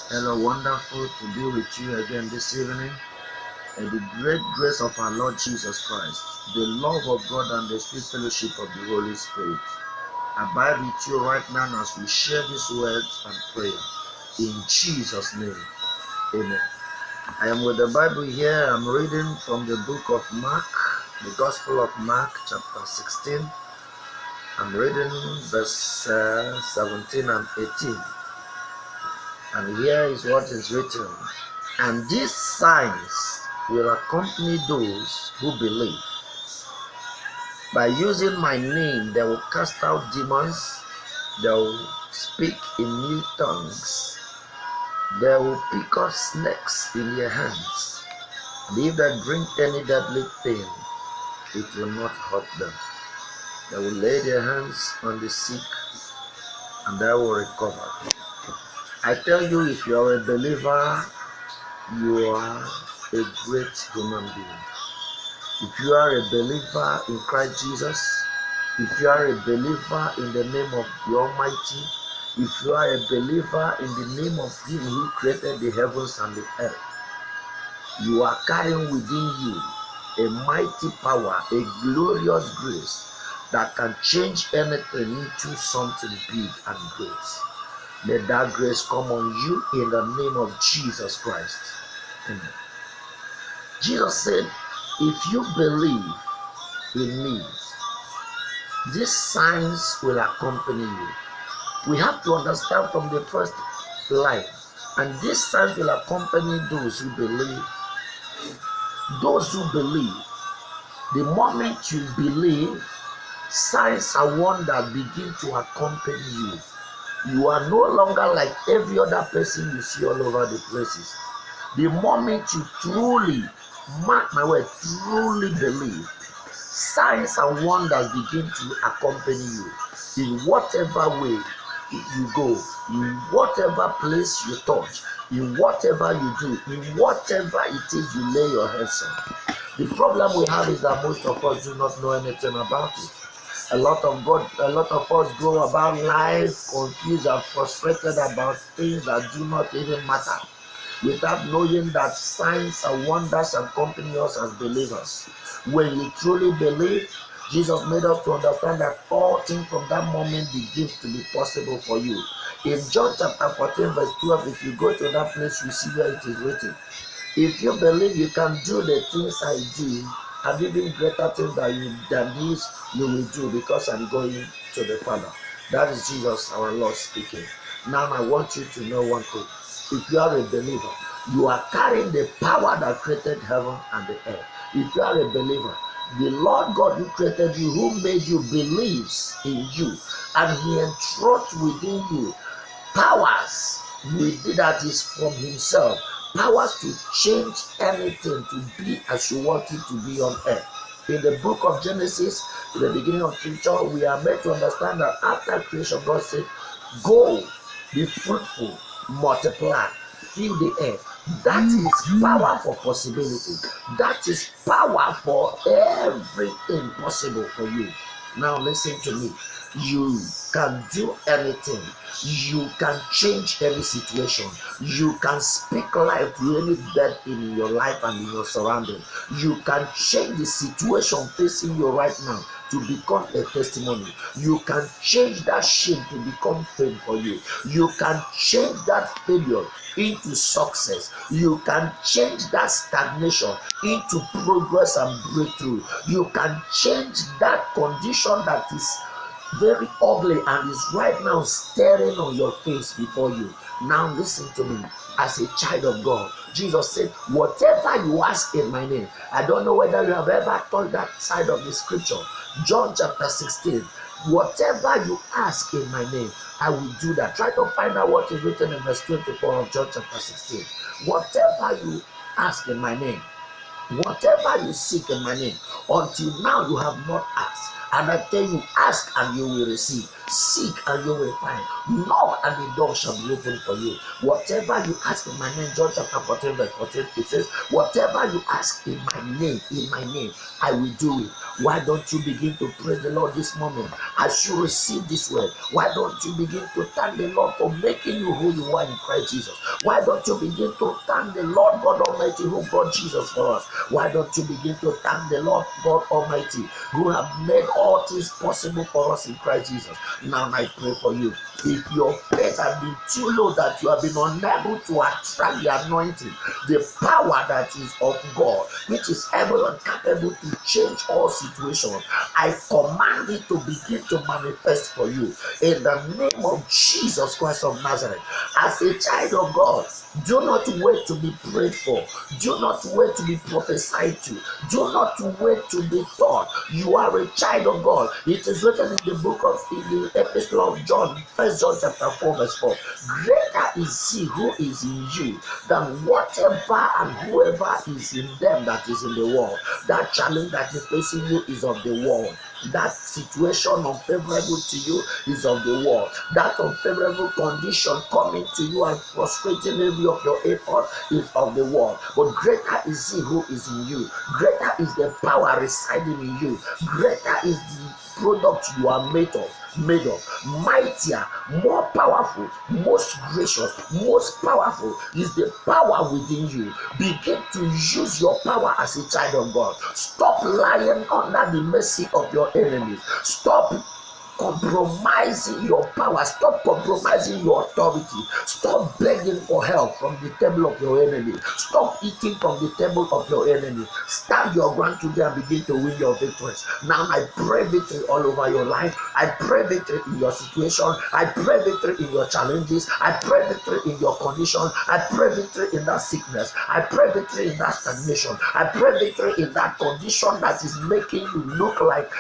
Hello, wonderful to be with you again this evening. And the great grace of our Lord Jesus Christ, the love of God, and the sweet fellowship of the Holy Spirit abide with you right now as we share these words and prayer. In Jesus' name, amen. I am with the Bible here. I'm reading from the book of Mark, the Gospel of Mark, chapter 16. I'm reading verse 17 and 18. And here is what is written. And these signs will accompany those who believe. By using my name, they will cast out demons, they will speak in new tongues, they will pick up snakes in their hands. And if they drink any deadly thing, it will not hurt them. They will lay their hands on the sick and they will recover. I tell you, if you are a believer, you are a great human being. If you are a believer in Christ Jesus, if you are a believer in the name of the Almighty, if you are a believer in the name of Him who created the heavens and the earth, you are carrying within you a mighty power, a glorious grace that can change anything into something big and great. May that grace come on you in the name of Jesus Christ. Amen. Jesus said, if you believe in me, these signs will accompany you. We have to understand from the first line, and these signs will accompany those who believe. Those who believe, the moment you believe, signs and wonders begin to accompany you. You are no longer like every other person you see all over the places. The moment you truly, mark my word, truly believe, signs and wonders begin to accompany you in whatever way you go, in whatever place you touch, in whatever you do, in whatever it is you lay your hands on. The problem we have is that most of us do not know anything about it. A lot of us go about life confused and frustrated about things that do not even matter, without knowing that signs and wonders accompany us as believers. When you truly believe, Jesus made us to understand that all things from that moment begins to be possible for you. In John chapter 14 verse 12, if you go to that place, you see where it is written. If you believe you can do the things I do, and even greater things than these you will do, because I'm going to the Father. That is Jesus our Lord speaking. Now I want you to know one thing. If you are a believer, you are carrying the power that created heaven and the earth. If you are a believer, the Lord God who created you, who made you, believes in you, and He entrusts within you powers that is from Himself, powers to change anything to be as you want it to be on earth. In the book of Genesis, in the beginning of Scripture, we are made to understand that after creation, God said, go, be fruitful, multiply, fill the earth. That is power for possibility. That is power for everything possible for you. Now listen to me. You can do anything. You can change any situation. You can speak life to any death in your life and in your surrounding. You can change the situation facing you right now to become a testimony. You can change that shame to become fame for you. You can change that failure into success. You can change that stagnation into progress and breakthrough. You can change that condition that is very ugly and is right now staring on your face before you. Now listen to me. As a child of God, Jesus said, whatever you ask in my name. I don't know whether you have ever thought that side of the scripture. John chapter 16, whatever you ask in my name, I will do that. Try to find out what is written in verse 24 of John chapter 16. Whatever you ask in my name, whatever you seek in my name, until now you have not asked. And I tell you, ask and you will receive. Seek and you will find. Knock and the door shall be opened for you. Whatever you ask in my name, John chapter 14, verse 14, it says, whatever you ask in my name, I will do it. Why don't you begin to praise the Lord this moment as you receive this word? Why don't you begin to thank the Lord for making you who you are in Christ Jesus? Why don't you begin to thank the Lord God Almighty who brought Jesus for us? Why don't you begin to thank the Lord God Almighty who have made all things possible for us in Christ Jesus? Now I pray for you. If your faith has been too low that you have been unable to attract the anointing, the power that is of God, which is able and capable to change all situations, I command it to begin to manifest for you in the name of Jesus Christ of Nazareth. As a child of God, do not wait to be prayed for. Do not wait to be prophesied to. Do not wait to be taught. You are a child of God. It is written in the book of the epistle of John, 1 John chapter 4, verse 4. Greater is he who is in you than whatever and whoever is in them that is in the world. That challenge that is facing you is of the world. That situation unfavorable to you is of the world. That unfavorable condition coming to you and frustrating every of your effort is of the world. But greater is he who is in you. Greater is the power residing in you. Greater is the product you are made of, mightier, more powerful, most gracious, most powerful is the power within you. Begin to use your power as a child of God. Stop lying under the mercy of your enemies. Stop compromising your power. Stop compromising your authority. Stop begging for help from the table of your enemy. Stop eating from the table of your enemy. Stand your ground today and begin to win your victories. Now I pray victory all over your life. I pray victory in your situation. I pray victory in your challenges. I pray victory in your condition. I pray victory in that sickness. I pray victory in that stagnation. I pray victory in that condition that is making you look like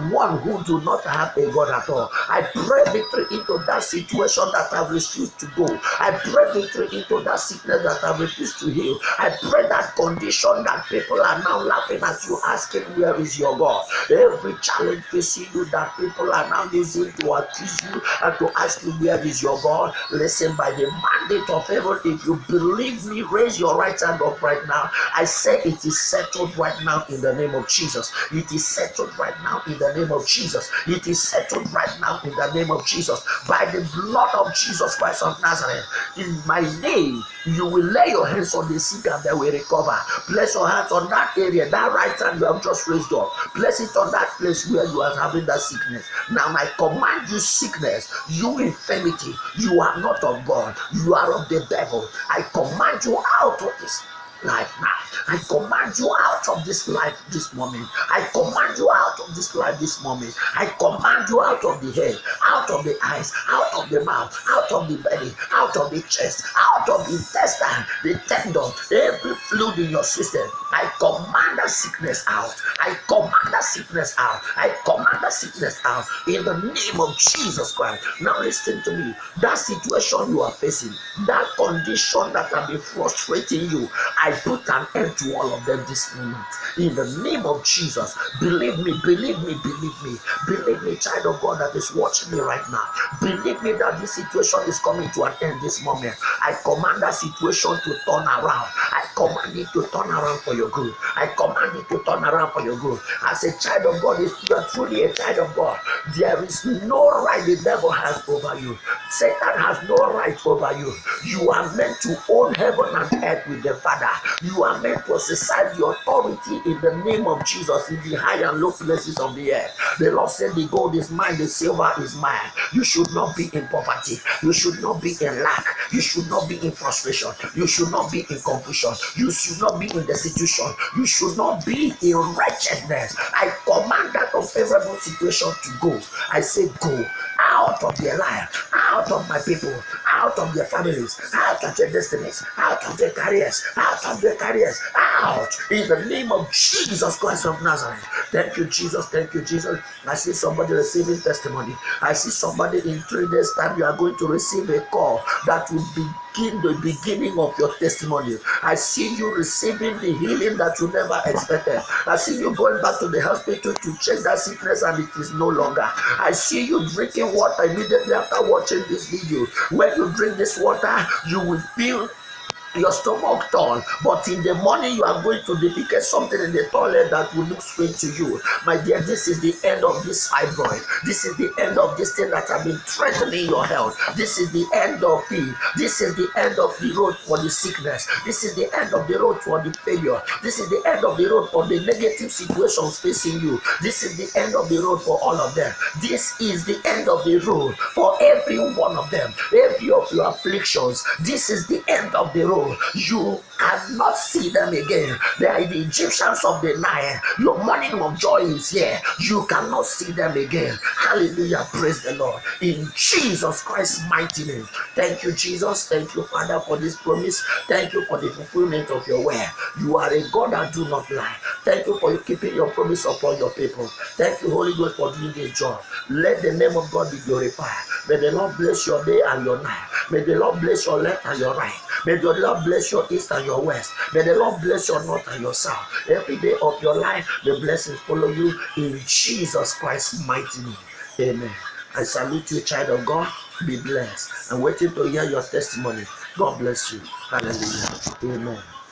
one who do not have a God at all. I pray victory into that situation that I refused to go. I pray victory into that sickness that I refused to heal. I pray that condition that people are now laughing at you, asking, where is your God? Every challenge facing you that people are now using to accuse you and to ask you, where is your God? Listen, by the mandate of heaven, if you believe me, raise your right hand up right now. I say it is settled right now in the name of Jesus. It is settled right now in the name of Jesus. It is settled right now in the name of Jesus. By the blood of Jesus Christ of Nazareth, in my name, you will lay your hands on the sick and they will recover. Place your hands on that area, that right hand you have just raised up. Place it on that place where you are having that sickness. Now I command you, sickness, you infirmity, you are not of God, you are of the devil. I command you out of this life now. I command you out of this life this moment. I command you out of this life this moment. I command you out of the head, out of the eyes, out of the mouth, out of the belly, out of the chest, out of the intestine, the tendon, every fluid in your system. I command that sickness out. I command that sickness out. I command that sickness out in the name of Jesus Christ. Now listen to me. That situation you are facing, that condition that can be frustrating you, I put an end to all of them this moment. In the name of Jesus. Believe me, believe me, believe me. Believe me, child of God that is watching me right now. Believe me that this situation is coming to an end this moment. I command that situation to turn around. I command it to turn around for your good. I command it to turn around for your good. As a child of God, if you are truly a child of God, there is no right the devil has over you. Satan has no right over you. You are meant to own heaven and earth with the Father. You are meant to exercise the authority in the name of Jesus in the high and low places of the earth. The Lord said, the gold is mine, the silver is mine. You should not be in poverty. You should not be in lack. You should not be in frustration. You should not be in confusion. You should not be in destitution. You should not be in wretchedness. I command that unfavorable situation to go. I say go out of their life, out of my people, out of their families, out of their destinies, out of their careers, out of their careers, out out in the name of Jesus Christ of Nazareth. Thank you, Jesus. Thank you, Jesus. I see somebody receiving testimony. I see somebody in 3 days' time. You are going to receive a call that will begin the beginning of your testimony. I see you receiving the healing that you never expected. I see you going back to the hospital to check that sickness and it is no longer. I see you drinking water immediately after watching this video. When you drink this water, you will feel your stomach turn, but in the morning you are going to defecate something in the toilet that will look strange to you. My dear, this is the end of this fibroid. This is the end of this thing that have been threatening your health. This is the end of it. This is the end of the road for the sickness. This is the end of the road for the failure. This is the end of the road for the negative situations facing you. This is the end of the road for all of them. This is the end of the road for every one of them. Every of your afflictions. This is the end of the road. You cannot see them again. They are the Egyptians of the Nile. Your morning of joy is here. You cannot see them again. Hallelujah. Praise the Lord. In Jesus Christ's mighty name. Thank you, Jesus. Thank you, Father, for this promise. Thank you for the fulfillment of your word. You are a God that do not lie. Thank you for keeping your promise upon your people. Thank you, Holy Ghost, for doing this job. Let the name of God be glorified. May the Lord bless your day and your night. May the Lord bless your left and your right. May the Lord bless your east and your west. May the Lord bless your north and your south. Every day of your life, the blessings follow you in Jesus Christ's mighty name. Amen. I salute you, child of God. Be blessed. I'm waiting to hear your testimony. God bless you. Hallelujah. Amen.